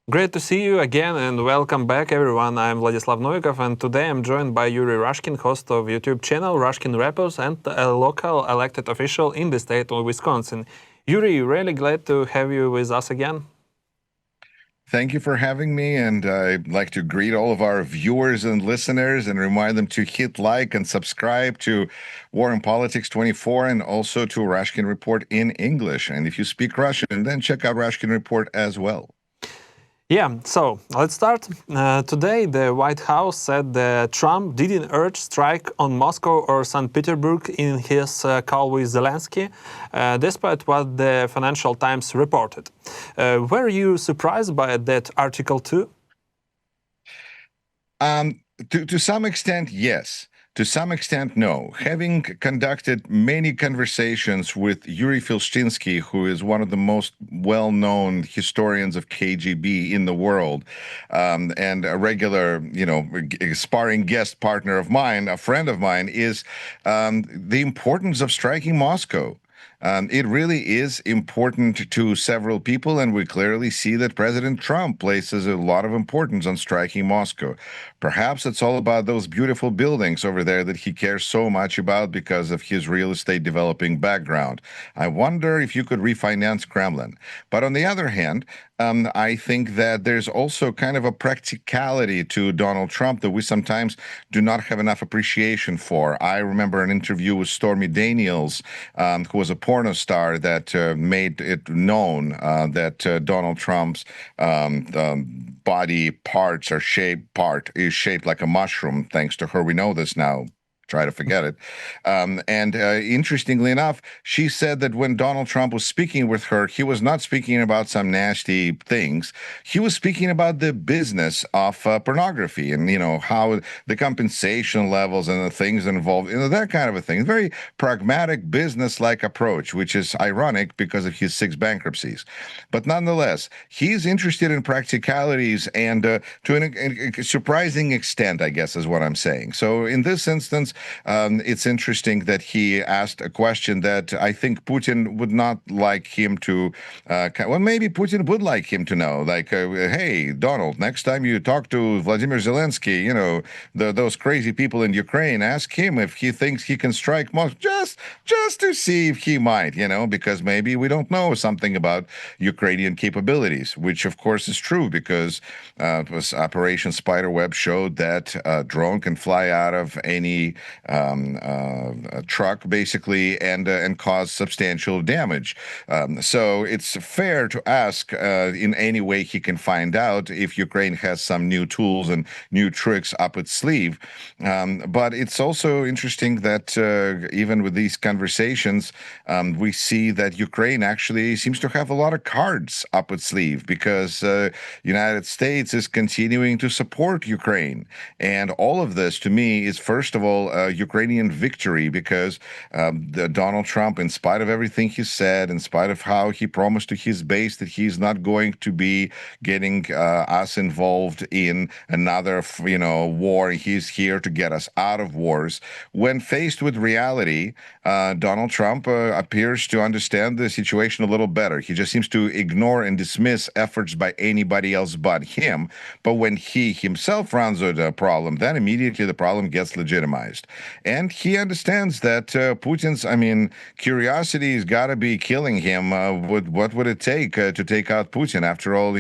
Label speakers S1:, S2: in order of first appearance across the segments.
S1: Great to see you again and welcome back, everyone. I'm Vladislav Novikov, and today I'm joined by Yuri Rashkin, host of YouTube channel Rashkin Rappers and a local elected official in the state of Wisconsin. Yuri, really glad to have you with us again.
S2: Thank you for having me, and I'd like to greet all of our viewers and listeners and remind them to hit like and subscribe to War and Politics 24 and also to Rashkin Report in English. And if you speak Russian, then check out Rashkin Report as well.
S1: Yeah, so let's start. Today, the White House said that Trump didn't urge strike on Moscow or St. Petersburg in his call with Zelensky, despite what the Financial Times reported. Were you surprised by that article too?
S2: To some extent, yes. To some extent, no. Having conducted many conversations with Yuri Filshchinsky, who is one of the most well-known historians of KGB in the world, and a regular, sparring guest partner of mine, a friend of mine, is the importance of striking Moscow. It really is important to several people, and we clearly see that President Trump places a lot of importance on striking Moscow. Perhaps it's all about those beautiful buildings over there that he cares so much about because of his real estate developing background. I wonder if you could refinance Kremlin. But on the other hand, I think that there's also kind of a practicality to Donald Trump that we sometimes do not have enough appreciation for. I remember an interview with Stormy Daniels, who was a porno star, that made it known that Donald Trump's body parts is shaped like a mushroom. Thanks to her, we know this now. Try to forget it. Interestingly enough, she said that when Donald Trump was speaking with her, he was not speaking about some nasty things. He was speaking about the business of pornography and, how the compensation levels and the things involved, that kind of a thing. Very pragmatic, business-like approach, which is ironic because of his 6 bankruptcies. But nonetheless, he's interested in practicalities and to a surprising extent, I guess, is what I'm saying. So in this instance, it's interesting that he asked a question that I think Putin would not like him to, well, maybe Putin would like him to know, like, hey, Donald, next time you talk to Vladimir Zelensky, those crazy people in Ukraine, ask him if he thinks he can strike Moscow, just to see if he might, because maybe we don't know something about Ukrainian capabilities, which of course is true because Operation Spiderweb showed that a drone can fly out of any a truck, basically, and cause substantial damage. So it's fair to ask in any way he can find out if Ukraine has some new tools and new tricks up its sleeve. But it's also interesting that even with these conversations, we see that Ukraine actually seems to have a lot of cards up its sleeve because United States is continuing to support Ukraine. And all of this, to me, is first of all Ukrainian victory because Donald Trump, in spite of everything he said, in spite of how he promised to his base that he's not going to be getting us involved in another, war, he's here to get us out of wars. When faced with reality, Donald Trump appears to understand the situation a little better. He just seems to ignore and dismiss efforts by anybody else but him. But when he himself runs into a problem, then immediately the problem gets legitimized. And he understands that Putin's, curiosity has got to be killing him. What would it take to take out Putin? After all,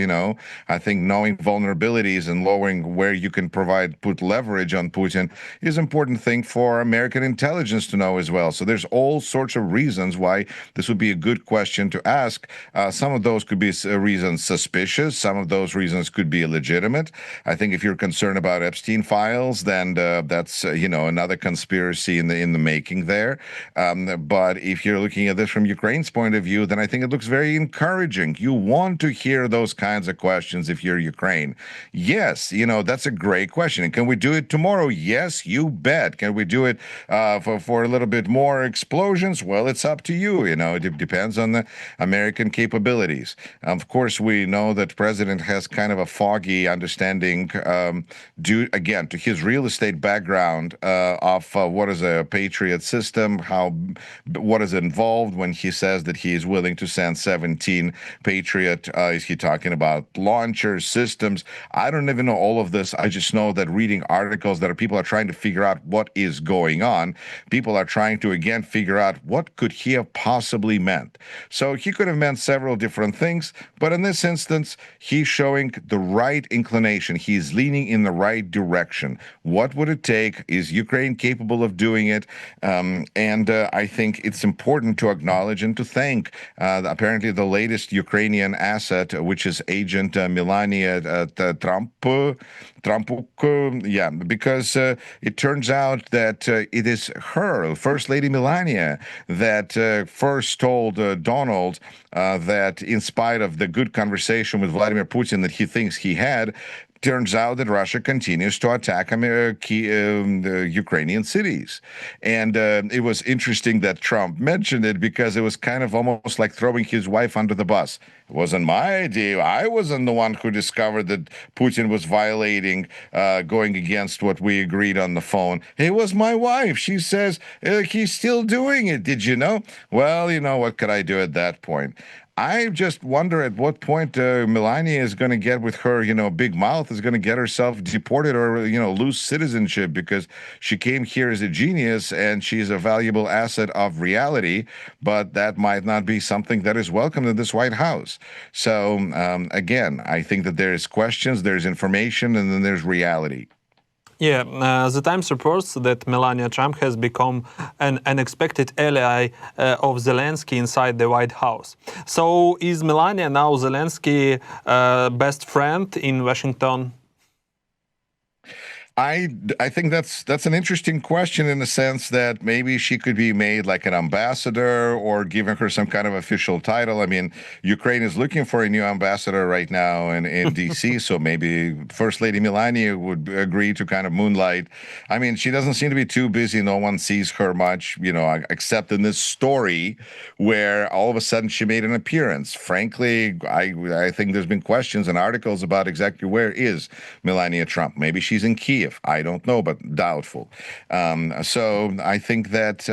S2: I think knowing vulnerabilities and lowering where you can put leverage on Putin is an important thing for American intelligence to know as well. So there's all sorts of reasons why this would be a good question to ask. Some of those could be reasons suspicious. Some of those reasons could be legitimate. I think if you're concerned about Epstein files, then that's, another conspiracy in the making there. But if you're looking at this from Ukraine's point of view, then I think it looks very encouraging. You want to hear those kinds of questions if you're Ukraine. Yes, that's a great question. And can we do it tomorrow? Yes, you bet. Can we do it for a little bit more explosions? Well, it's up to you. It depends on the American capabilities. Of course, we know that the president has kind of a foggy understanding due, again, to his real estate background of what is a Patriot system, what is involved when he says that he is willing to send 17 Patriot. Is he talking about launchers, systems? I don't even know all of this. I just know that reading articles that people are trying to figure out what is going on. People are trying to again figure out what could he have possibly meant. So he could have meant several different things, but in this instance, he's showing the right inclination. He's leaning in the right direction. What would it take? Is Ukraine capable of doing it? And I think it's important to acknowledge and to thank apparently the latest Ukrainian asset, which is Agent Melania TrumpUkraine, because it turns out that it is her, First Lady Melania, that first told Donald that in spite of the good conversation with Vladimir Putin that he thinks he had, turns out that Russia continues to attack the Ukrainian cities. And it was interesting that Trump mentioned it because it was kind of almost like throwing his wife under the bus. It wasn't my idea. I wasn't the one who discovered that Putin was violating, going against what we agreed on the phone. It was my wife. She says, he's still doing it. Did you know? Well, what could I do at that point? I just wonder at what point Melania is going to get with her, big mouth, is going to get herself deported or, lose citizenship, because she came here as a genius and she's a valuable asset of reality, but that might not be something that is welcomed in this White House. So, again, I think that there's questions, there's information, and then there's reality.
S1: Yeah, the Times reports that Melania Trump has become an unexpected ally of Zelensky inside the White House. So is Melania now Zelensky's best friend in Washington?
S2: I think that's an interesting question in the sense that maybe she could be made like an ambassador or given her some kind of official title. I mean, Ukraine is looking for a new ambassador right now in D.C., so maybe First Lady Melania would agree to kind of moonlight. I mean, she doesn't seem to be too busy. No one sees her much, except in this story where all of a sudden she made an appearance. Frankly, I think there's been questions and articles about exactly where is Melania Trump. Maybe she's in Kyiv. I don't know, but doubtful. So I think that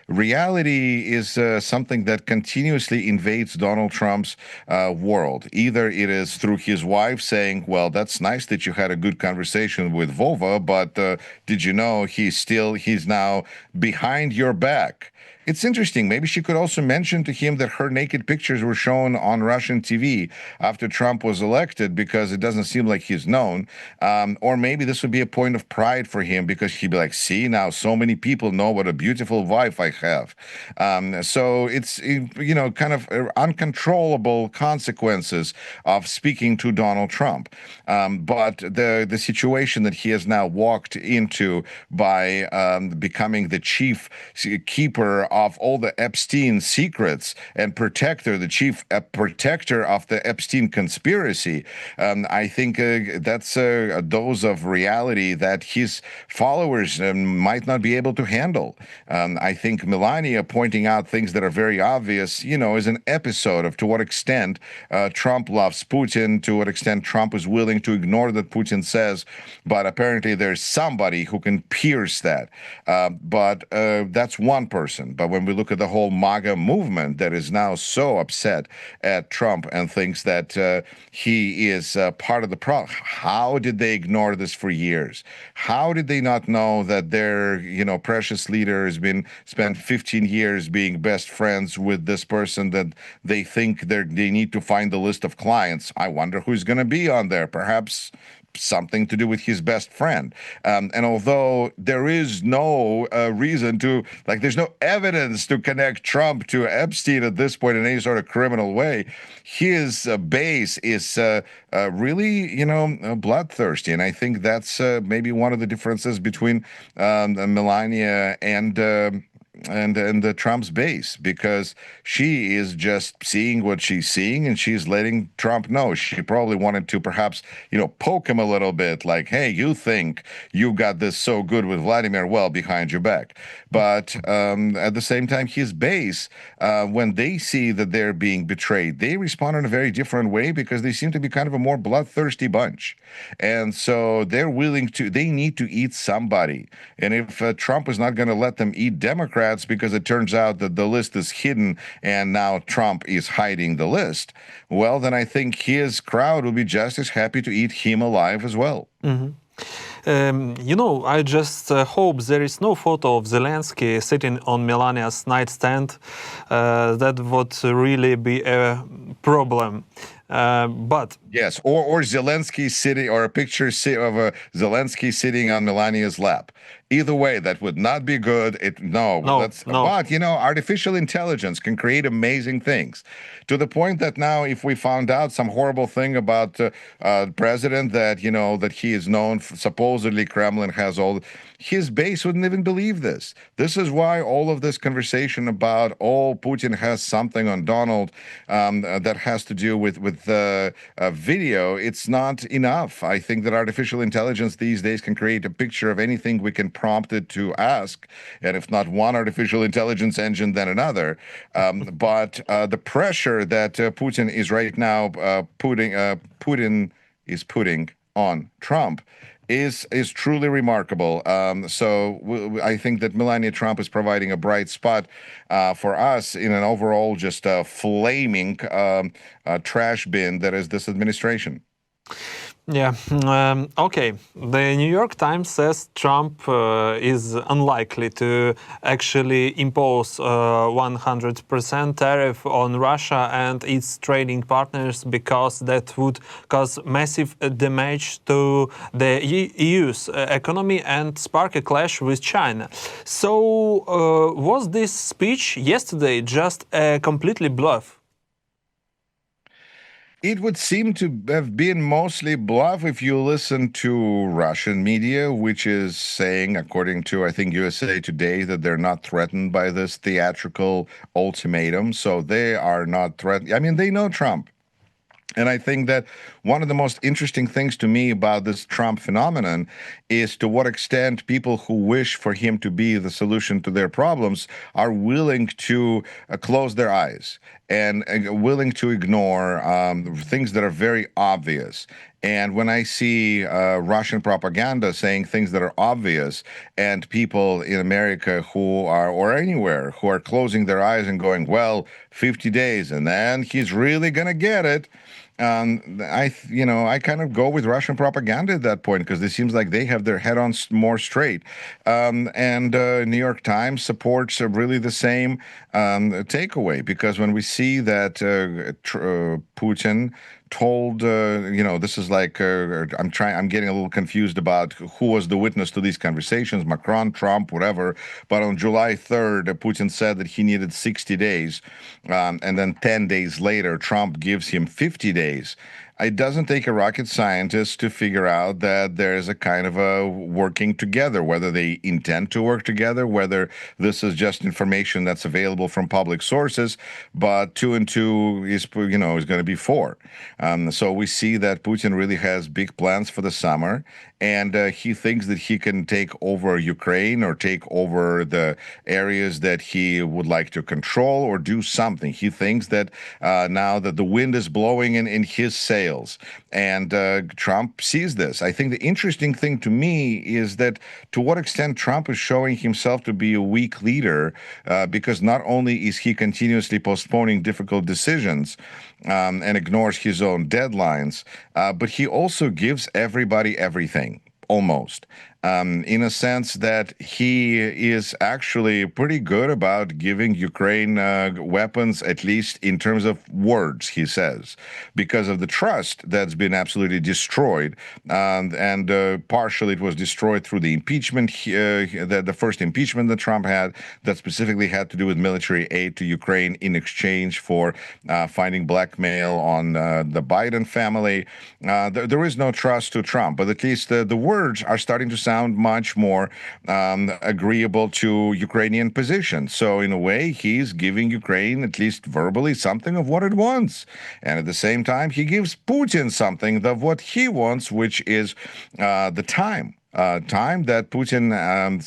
S2: reality is something that continuously invades Donald Trump's world. Either it is through his wife saying, well, that's nice that you had a good conversation with Vova, but did you know he's now behind your back? It's interesting. Maybe she could also mention to him that her naked pictures were shown on Russian TV after Trump was elected, because it doesn't seem like he's known. Or maybe this would be a point of pride for him, because he'd be like, see, now so many people know what a beautiful wife I have. So it's, kind of uncontrollable consequences of speaking to Donald Trump. But the situation that he has now walked into by becoming the chief keeper of all the Epstein secrets and the chief protector of the Epstein conspiracy, I think that's a dose of reality that his followers might not be able to handle. I think Melania pointing out things that are very obvious, is an episode of to what extent Trump loves Putin, to what extent Trump is willing to ignore that Putin says, but apparently there's somebody who can pierce that. But that's one person. But when we look at the whole MAGA movement that is now so upset at Trump and thinks that he is part of the problem, how did they ignore this for years? How did they not know that their, precious leader has been spent 15 years being best friends with this person that they think they need to find the list of clients? I wonder who's going to be on there. Perhaps something to do with his best friend. And although there is no reason to, there's no evidence to connect Trump to Epstein at this point in any sort of criminal way, his base is really, bloodthirsty. And I think that's maybe one of the differences between Melania and and the Trump's base, because she is just seeing what she's seeing, and she's letting Trump know. She probably wanted to perhaps, poke him a little bit, like, hey, you think you got this so good with Vladimir? Well, behind your back. But at the same time, his base, when they see that they're being betrayed, they respond in a very different way, because they seem to be kind of a more bloodthirsty bunch. And so they need to eat somebody. And if Trump is not going to let them eat Democrats, because it turns out that the list is hidden and now Trump is hiding the list, well, then I think his crowd will be just as happy to eat him alive as well.
S1: I just hope there is no photo of Zelensky sitting on Melania's nightstand. That would really be a problem. But
S2: yes, or Zelensky sitting, or a picture of Zelensky sitting on Melania's lap. Either way, that would not be good.
S1: No.
S2: But artificial intelligence can create amazing things, to the point that now, if we found out some horrible thing about the president, that that he is known for, supposedly Kremlin has all, his base wouldn't even believe this. This is why all of this conversation about, Putin has something on Donald that has to do with video, it's not enough. I think that artificial intelligence these days can create a picture of anything we can prompt it to ask, and if not one artificial intelligence engine, then another. But the pressure that Putin is right now putting on Trump is truly remarkable. So I think that Melania Trump is providing a bright spot for us in an overall just flaming trash bin that is this administration.
S1: Yeah, okay. The New York Times says Trump is unlikely to actually impose 100% tariff on Russia and its trading partners, because that would cause massive damage to the EU's economy and spark a clash with China. So was this speech yesterday just a completely bluff?
S2: It would seem to have been mostly bluff if you listen to Russian media, which is saying, according to, I think, USA Today, that they're not threatened by this theatrical ultimatum. So they are not threatened. I mean, they know Trump. And I think that one of the most interesting things to me about this Trump phenomenon is to what extent people who wish for him to be the solution to their problems are willing to close their eyes and willing to ignore things that are very obvious. And when I see Russian propaganda saying things that are obvious, and people in America who are, or anywhere, who are closing their eyes and going, well, 50 days, and then he's really going to get it. I kind of go with Russian propaganda at that point, because it seems like they have their head on more straight. And New York Times supports really the same takeaway, because when we see that Putin told, this is like, I'm getting a little confused about who was the witness to these conversations, Macron, Trump, whatever. But on July 3rd, Putin said that he needed 60 days. And then 10 days later, Trump gives him 50 days. It doesn't take a rocket scientist to figure out that there's a kind of a working together, whether they intend to work together, whether this is just information that's available from public sources, but 2 and 2 is going to be 4. So we see that Putin really has big plans for the summer, and he thinks that he can take over Ukraine or take over the areas that he would like to control or do something. He thinks that now that the wind is blowing in his sails, and Trump sees this. I think the interesting thing to me is that to what extent Trump is showing himself to be a weak leader, because not only is he continuously postponing difficult decisions and ignores his own deadlines, but he also gives everybody everything, almost. In a sense that he is actually pretty good about giving Ukraine weapons, at least in terms of words, he says, because of the trust that's been absolutely destroyed. And partially it was destroyed through the impeachment, the first impeachment that Trump had, that specifically had to do with military aid to Ukraine in exchange for finding blackmail on the Biden family. There is no trust to Trump, but at least the words are starting to sound sound much more agreeable to Ukrainian position. So in a way, he's giving Ukraine, at least verbally, something of what it wants. And at the same time, he gives Putin something of what he wants, which is the time that Putin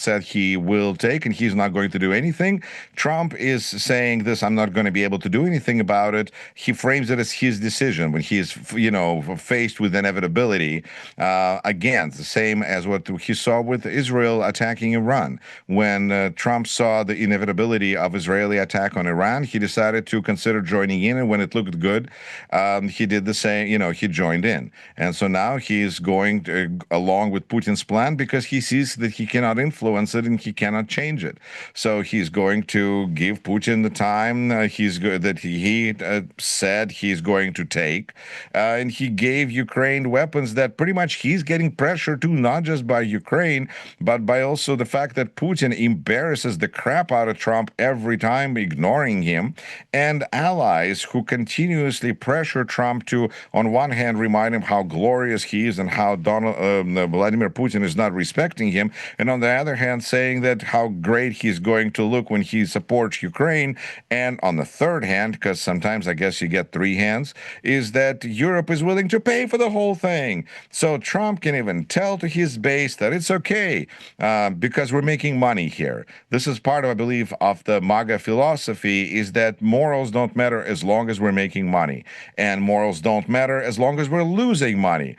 S2: said he will take, and he's not going to do anything. Trump is saying this, I'm not going to be able to do anything about it. He frames it as his decision when he is, faced with inevitability. Again, the same as what he saw with Israel attacking Iran. When Trump saw the inevitability of Israeli attack on Iran, he decided to consider joining in, and when it looked good, he did the same, he joined in. And so now he's going along with Putin's plan because he sees that he cannot influence it and he cannot change it. So he's going to give Putin the time that he said he's going to take. And he gave Ukraine weapons that pretty much he's getting pressure to, not just by Ukraine, but by also the fact that Putin embarrasses the crap out of Trump every time, ignoring him, and allies who continuously pressure Trump to, on one hand, remind him how glorious he is and how Vladimir Putin is not respecting him, and on the other hand, saying that how great he's going to look when he supports Ukraine. And on the third hand, because sometimes I guess you get three hands, is that Europe is willing to pay for the whole thing. So Trump can even tell to his base that it's okay because we're making money here. This is part of, I believe, of the MAGA philosophy, is that morals don't matter as long as we're making money, and morals don't matter as long as we're losing money.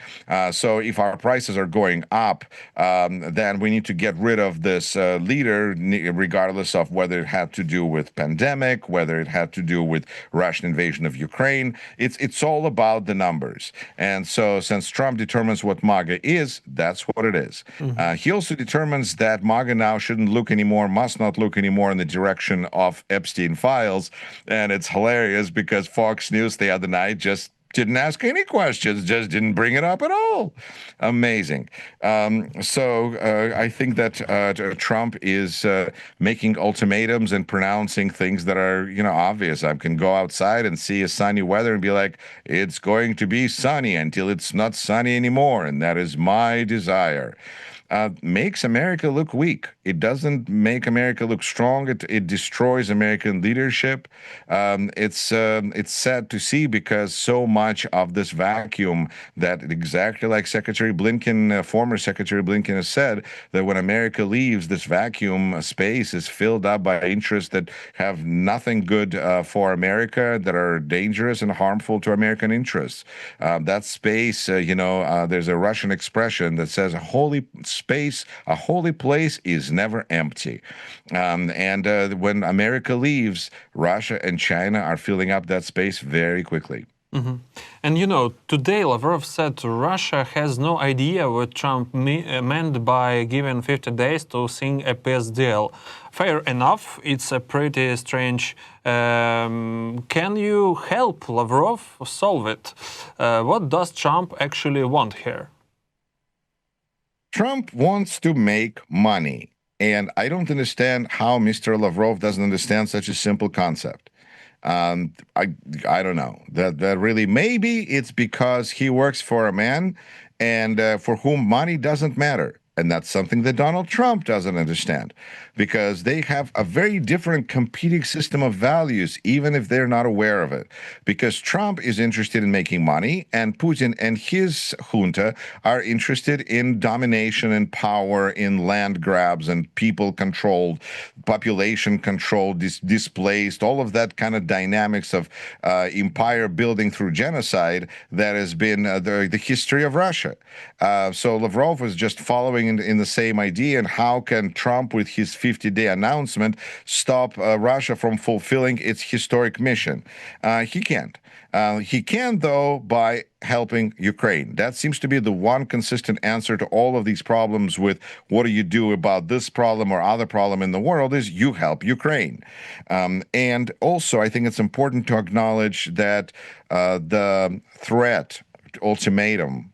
S2: So if our prices are going up, then we need to get rid of this leader, regardless of whether it had to do with pandemic, whether it had to do with Russian invasion of Ukraine. It's all about the numbers. And so since Trump determines what MAGA is, that's what it is. He also determines that MAGA now shouldn't look anymore, must not look anymore in the direction of Epstein files. And it's hilarious because Fox News the other night just didn't ask any questions, just didn't bring it up at all. Amazing. So I think that Trump is making ultimatums and pronouncing things that are, obvious. I can go outside and see a sunny weather and be like, it's going to be sunny until it's not sunny anymore, and that is my desire. Makes America look weak. It doesn't make America look strong. It destroys American leadership. It's sad to see because so much of this vacuum that exactly like Secretary Blinken, former Secretary Blinken has said, that when America leaves, this vacuum space is filled up by interests that have nothing good for America, that are dangerous and harmful to American interests. That space, there's a Russian expression that says a holy place is never empty. When America leaves, Russia and China are filling up that space very quickly.
S1: And today Lavrov said Russia has no idea what Trump meant by giving 50 days to sing a peace deal. Fair enough, it's a pretty strange. Can you help Lavrov solve it? What does Trump actually want here?
S2: Trump wants to make money, and I don't understand how Mr. Lavrov doesn't understand such a simple concept. I don't know. That really, maybe it's because he works for a man and for whom money doesn't matter. And that's something that Donald Trump doesn't understand, because they have a very different competing system of values, even if they're not aware of it. Because Trump is interested in making money, and Putin and his junta are interested in domination and power, in land grabs and people controlled, population controlled, displaced, all of that kind of dynamics of empire building through genocide that has been the history of Russia. So Lavrov was just following in the same idea, and how can Trump, with his 50-day announcement, stop Russia from fulfilling its historic mission? He can't. He can, though, by helping Ukraine. That seems to be the one consistent answer to all of these problems with what do you do about this problem or other problem in the world, is you help Ukraine. And also, I think it's important to acknowledge that the threat, ultimatum,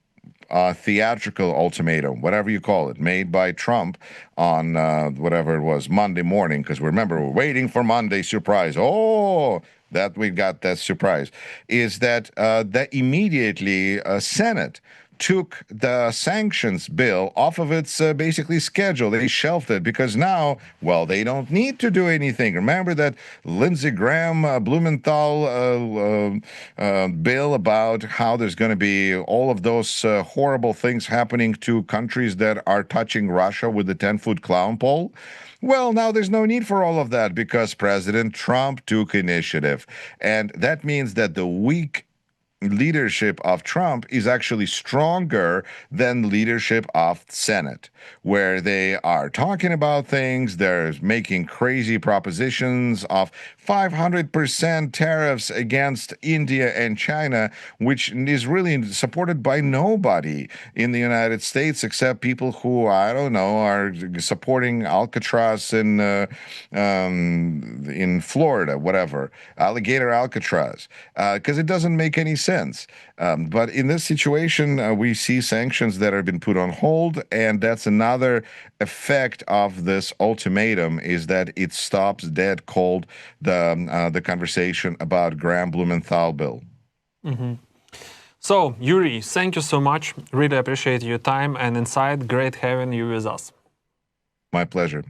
S2: theatrical ultimatum, whatever you call it, made by Trump on whatever it was, Monday morning, because remember, we're waiting for Monday surprise. Oh, that we got that surprise, is that that immediately Senate took the sanctions bill off of its basically schedule. They shelved it because now, well, they don't need to do anything. Remember that Lindsey Graham, Blumenthal bill about how there's going to be all of those horrible things happening to countries that are touching Russia with the 10-foot clown pole? Well, now there's no need for all of that because President Trump took initiative. And that means that the weak leadership of Trump is actually stronger than leadership of Senate, where they are talking about things, they're making crazy propositions of 500% tariffs against India and China, which is really supported by nobody in the United States except people who, I don't know, are supporting Alcatraz in Florida, whatever, alligator Alcatraz, because it doesn't make any sense. But in this situation, we see sanctions that have been put on hold, and that's another effect of this ultimatum, is that it stops dead cold the conversation about Graham Blumenthal bill.
S1: So, Yuri, thank you so much. Really appreciate your time and insight. Great having you with us.
S2: My pleasure.